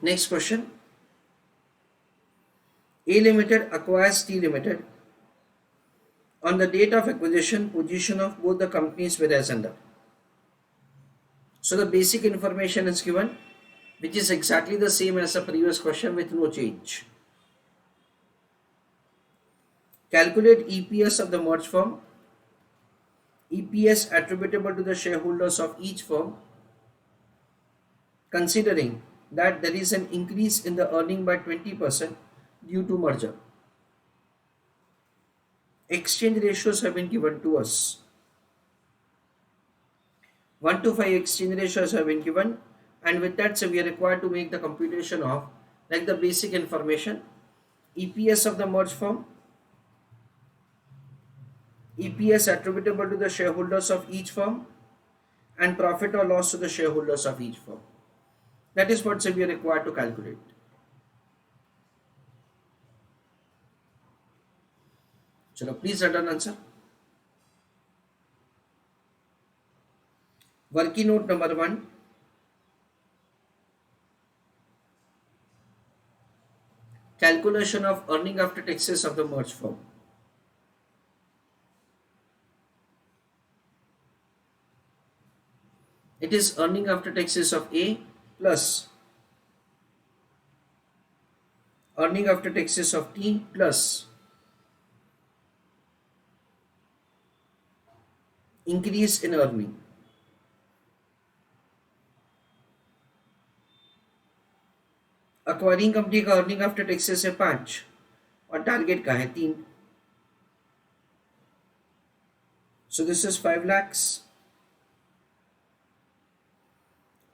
Next question. A Limited acquires T Limited. On the date of acquisition, position of both the companies were as under. So the basic information is given, which is exactly the same as the previous question with no change. Calculate EPS of the merged firm. EPS attributable to the shareholders of each firm, considering that there is an increase in the earning by 20% due to merger. Exchange ratios have been given to us. 1 to 5 exchange ratios have been given, and with that, so we are required to make the computation of like the basic information: EPS of the merged firm, EPS attributable to the shareholders of each firm, and profit or loss to the shareholders of each firm. That is what we are required to calculate. Chalo, please write down answer. Working note number 1. Calculation of earning after taxes of the merged firm. It is earning after taxes of A plus earning after taxes of T plus increase in earning. Acquiring company का earning after taxes है 5 और target का है 3. So this is 5 lakhs,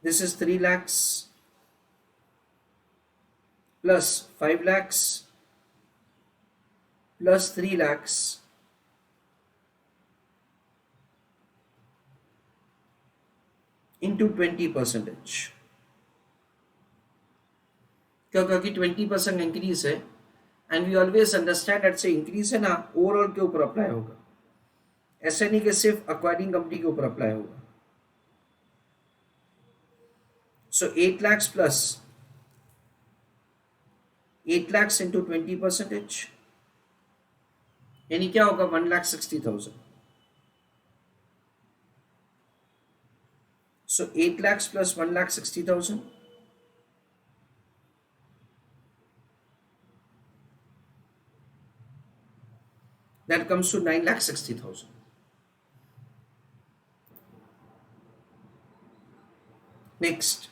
this is 3 lakhs plus 5 lakhs plus 3 lakhs into 20%. क्योंकि 20% increase है, and we always understand that से increase है ना ओवरऑल के ऊपर अप्लाई होगा, ऐसा नहीं कि सिर्फ एक्वायरिंग कंपनी के ऊपर अप्लाई होगा. सो 8 lakhs plus 8 lakhs into 20%, यानी क्या होगा 1,60,000. So 8 lakhs plus 1,60,000, that comes to 9,60,000. Next,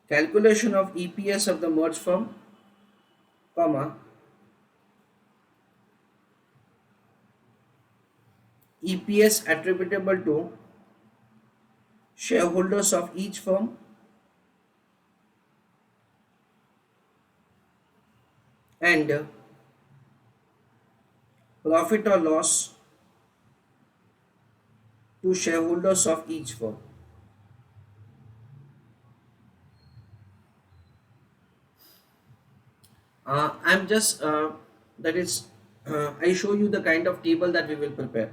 calculation of EPS of the merged firm, comma, EPS attributable to shareholders of each firm and profit or loss to shareholders of each firm. I'm just I show you the kind of table that we will prepare.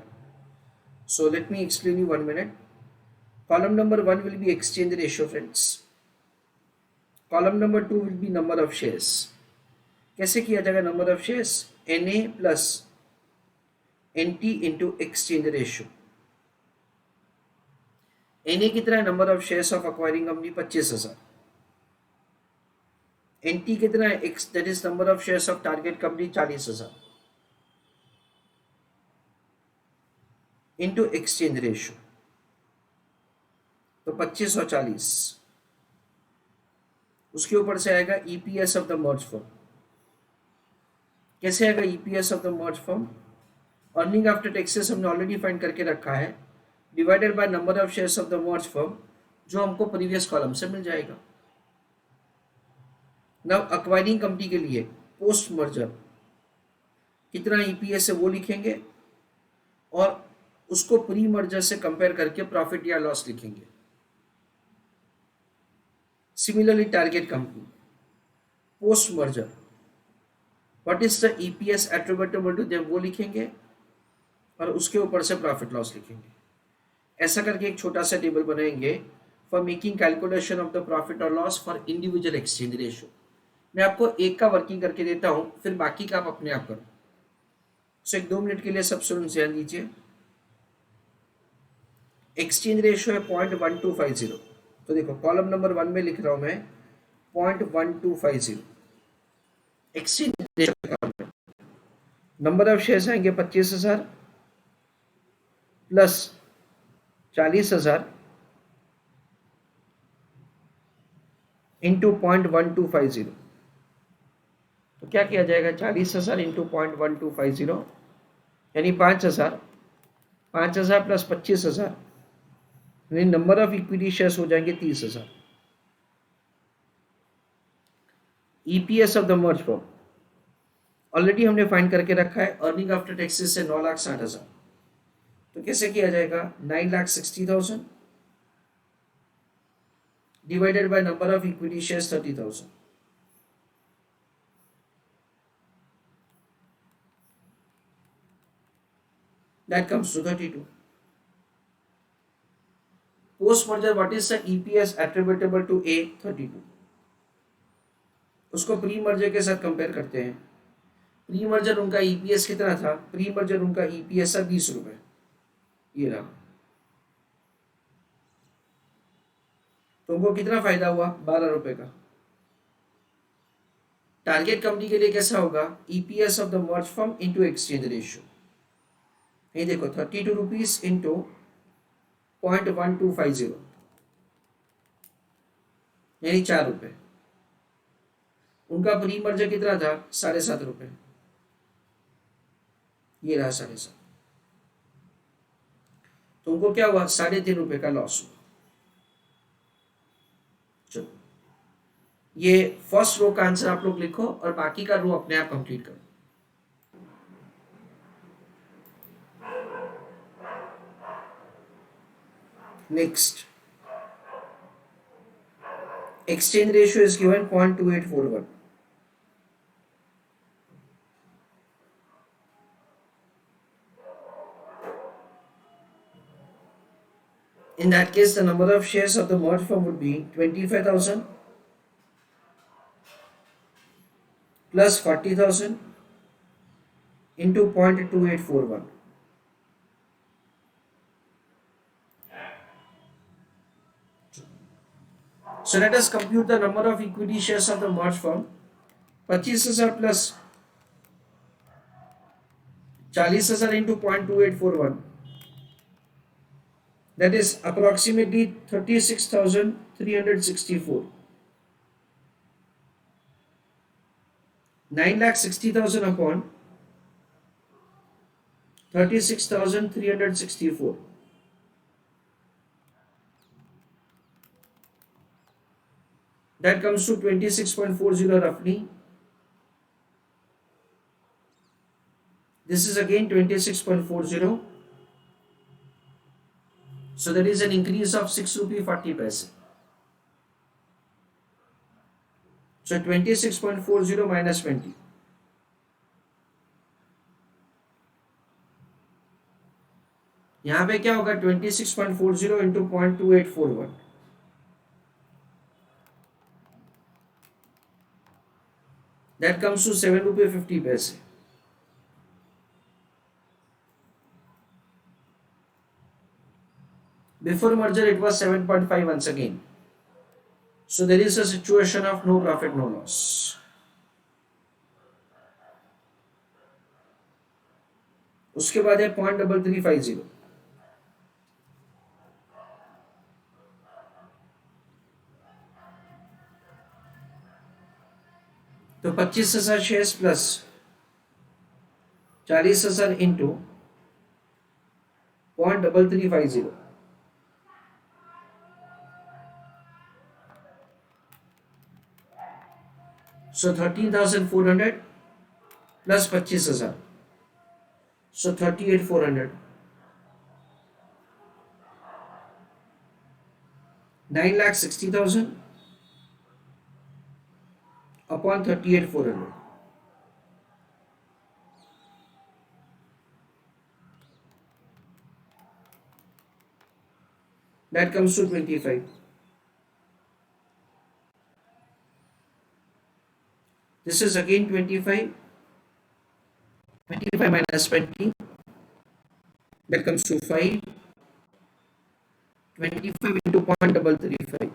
So let me explain you 1 minute. Column number 1 will be exchange ratio, friends. Column number 2 will be number of shares. कैसे किया जाएगा number of shares? NA plus NT into exchange ratio. NA कितना है? Number of shares of acquiring company 25,000. NT कितना है? That is number of shares of target company 40,000 into exchange ratio, तो 25 और 40. उसके ऊपर से आएगा EPS of the merge firm. कैसे आएगा EPS of the merge firm? Earning after taxes हमने ऑलरेडी फाइंड करके रखा है, divided by number of shares of the merge firm, जो हमको प्रीवियस कॉलम से मिल जाएगा. नाउ एक्वायरिंग कंपनी के लिए पोस्ट मर्जर कितना EPS है वो लिखेंगे और उसको प्री मर्जर से कंपेयर करके प्रॉफिट या लॉस लिखेंगे. Similarly target company post merger what is the EPS attributable to them वो लिखेंगे और उसके ऊपर से प्रॉफिट लॉस लिखेंगे. ऐसा करके एक छोटा सा टेबल बनाएंगे for making calculation of the profit और loss for individual exchange ratio. मैं आपको एक का वर्किंग करके देता हूं, फिर बाकी का आप अपने आप करो। सो एक 2 मिनट के लिए सब स्टूडेंट्स ध्यान दीजिए। एक्सचेंज रेशियो है 0.1250। तो देखो कॉलम नंबर 1 में लिख रहा हूं मैं 0.1250 exchange ratio. Number of shares आएंगे 25,000 प्लस 40,000 इंटू 0.1250। तो क्या किया जाएगा, 40,000 इंटू 0.1250 यानी 5,000, 5,000 प्लस 25,000 यानी नंबर ऑफ इक्विटी शेयर्स हो जाएंगे 30,000। EPS of the merge firm already हमने फाइंड करके रखा है, अर्निंग आफ्टर टैक्सेस से 9,60,000। तो कैसे किया जाएगा, 9,60,000 divided by number of equity shares 30,000। That comes to 32. Post merger, what is the EPS attributable to A? 32. उसको प्री मर्जर के साथ कंपेयर करते हैं। प्री मर्जर उनका ईपीएस कितना था, प्री मर्जर उनका ईपीएस था 20 रुपए, ये रहा। तुमको कितना फायदा हुआ, 12 रुपए का। टारगेट कंपनी के लिए कैसा होगा, EPS of the merge firm into exchange ratio. ये देखो 32 रुपीज इंटू 0.1250 यानी 4 रुपए। उनका प्री मर्जर कितना था, 7.5 रुपए, ये रहा 7.5। तुमको क्या हुआ, 3.5 रुपए का लॉस हुआ। चलो ये फर्स्ट रो का आंसर आप लोग लिखो और बाकी का रो अपने आप कंप्लीट करो। Next, exchange ratio is given 0.2841. In that case, the number of shares of the merged firm would be 25,000 plus 40,000 into 0.2841. So let us compute the number of equity shares of the merged firm. 25,000 plus 40,000 into 0.2841. That is approximately 36,364. 9,60,000 upon 36,364. That comes to 26.40 roughly. This is again 26.40. So there is an increase of 6 rupee 40 paise. So 26.40 minus 20. यहाँ पे क्या होगा, 26.40 into 0.2841. That comes to 7 rupee 50 paise. Before merger it was 7.5 once again. So there is a situation of no profit, no loss. उसके बाद है 0.3350. तो 25,000 shares plus 40,000 into 0.3350. So 13,400 plus 25,000. So 38,400. 9,60,000 upon 38,400. That comes to 25. This is again 25. 25 minus 20, that comes to 5. 25 into 0.335,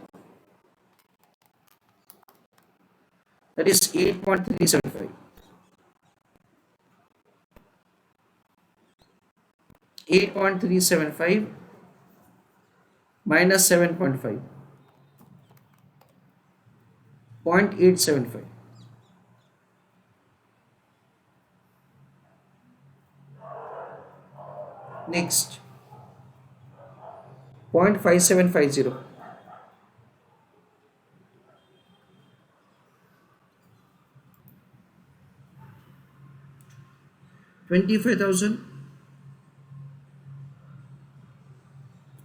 that is 8.375. 8.375 minus 7.5, 0.875. Next, 0.5750. 25,000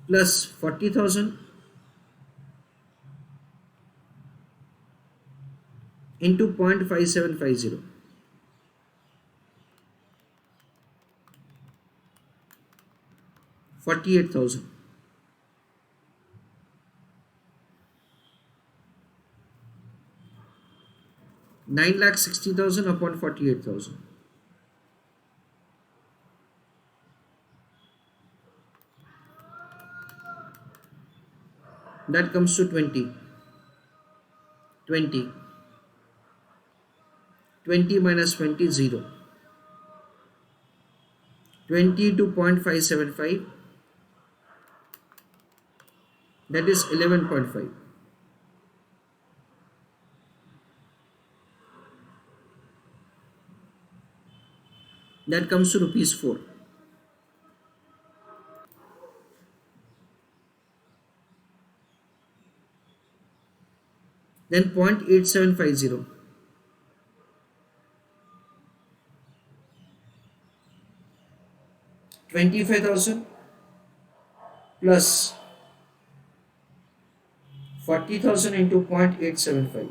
plus 40,000 into 0.5750, 48,000. 9,60,000 upon 48,000. That comes to 20. 20. 20 minus 20, 0. 20 to 0.575, that is 11.5. That comes to rupees 4. Then 0.8750. 25,000 plus 40,000 into 0.875.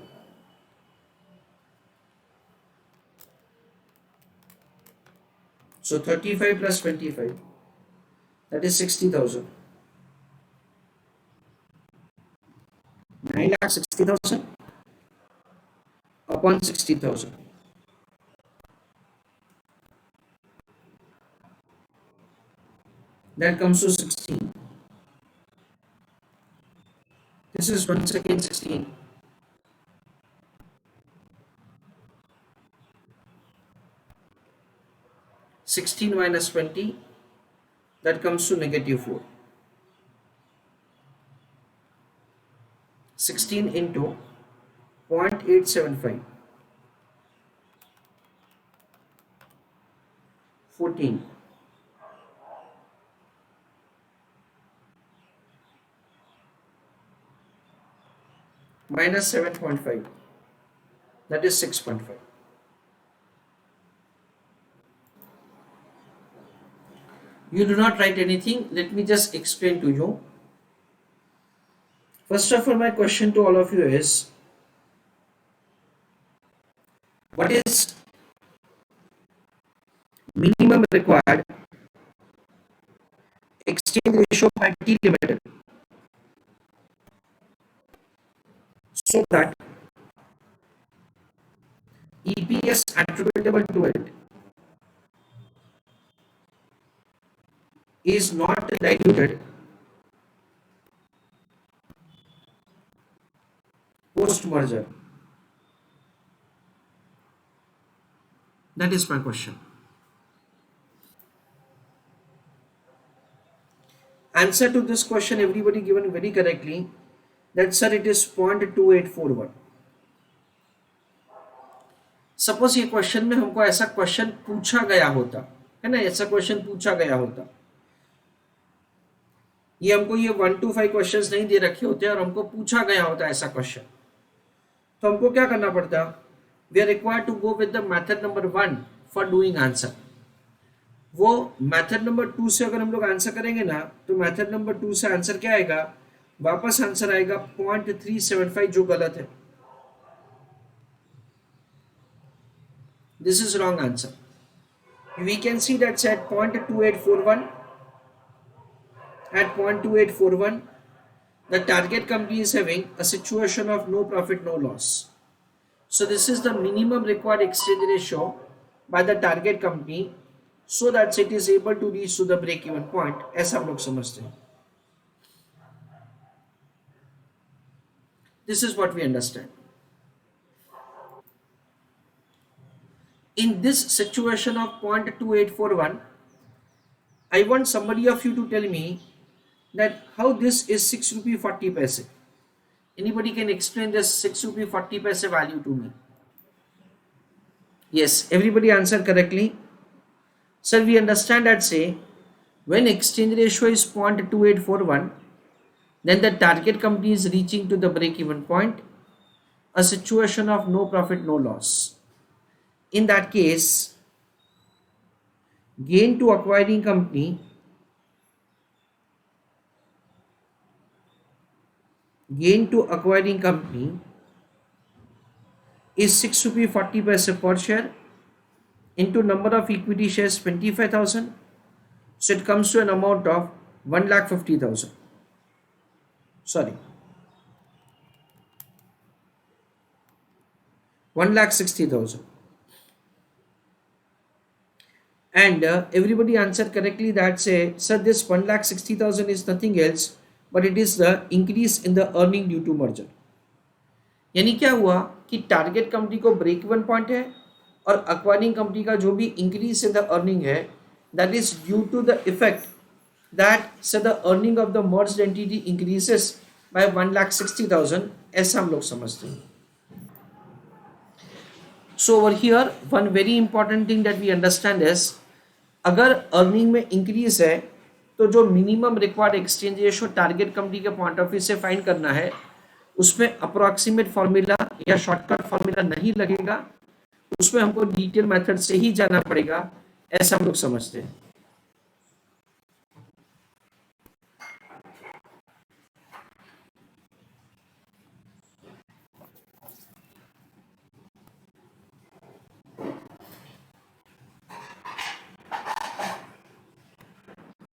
So 35 plus 25, that is 60,000. 9,60,000 upon 60,000. That comes to 16. This is once again 16. 16 minus 20, that comes to negative 4. 16 into 0.875, 14. Minus 7.5, that is 6.5. You do not write anything, let me just explain to you. First of all, my question to all of you is, what is minimum required exchange ratio by T Limited so that EPS attributable to it is not diluted post merger? That is my question. Answer to this question everybody given very correctly, that sir it is 0.2841. Suppose ये question में हमको ऐसा question पूछा गया होता है ना, ऐसा क्वेश्चन पूछा गया होता, ये हमको ये 1 to 5 क्वेश्चंस नहीं दे रखे होते और हमको पूछा गया होता ऐसा क्वेश्चन, तो हमको क्या करना पड़ता? We are required to go with the method number 1 for doing answer. वो मेथड नंबर 2 से अगर हम लोग आंसर करेंगे ना, तो मेथड नंबर 2 से आंसर क्या आएगा? वापस आंसर आएगा 0.375, जो गलत है. This is wrong answer. We can see that's at 0.2841. At 0.2841, the target company is having a situation of no profit, no loss. So this is the minimum required exchange ratio by the target company so that it is able to reach to the break even point. ऐसा हम लोग समझते हैं. This is what we understand. In this situation of 0.2841, I want somebody of you to tell me that how this is 6 rupee 40 paise. Anybody can explain this 6 rupee 40 paise value to me? Yes, everybody answer correctly. Sir, we understand that say when exchange ratio is 0.2841, then the target company is reaching to the break even point, a situation of no profit, no loss. In that case, gain to acquiring company is 6 rupee 40 paise per share into number of equity shares 25,000. So it comes to an amount of 1,50,000. Sorry, 1,60,000. And everybody answered correctly that say, sir, this 1,60,000 is nothing else but it is the increase in the earning due to merger. यानी क्या हुआ कि target company को break even point है और acquiring company का जो भी इंक्रीज इन द अर्निंग है that is due to the effect that so the earning of the merged entity increases by 1,60,000. ऐसा हम लोग समझते हैं. So over here one very important thing that we understand is अगर earning में increase है तो जो minimum required exchange ratio target company के पॉइंट ऑफ व्यू से फाइंड करना है उसमें अप्रोक्सीमेट फॉर्मूला या शॉर्टकट फॉर्मूला नहीं लगेगा, उसमें हमको डिटेल मेथड से ही जाना पड़ेगा. ऐसा हम लोग समझते हैं.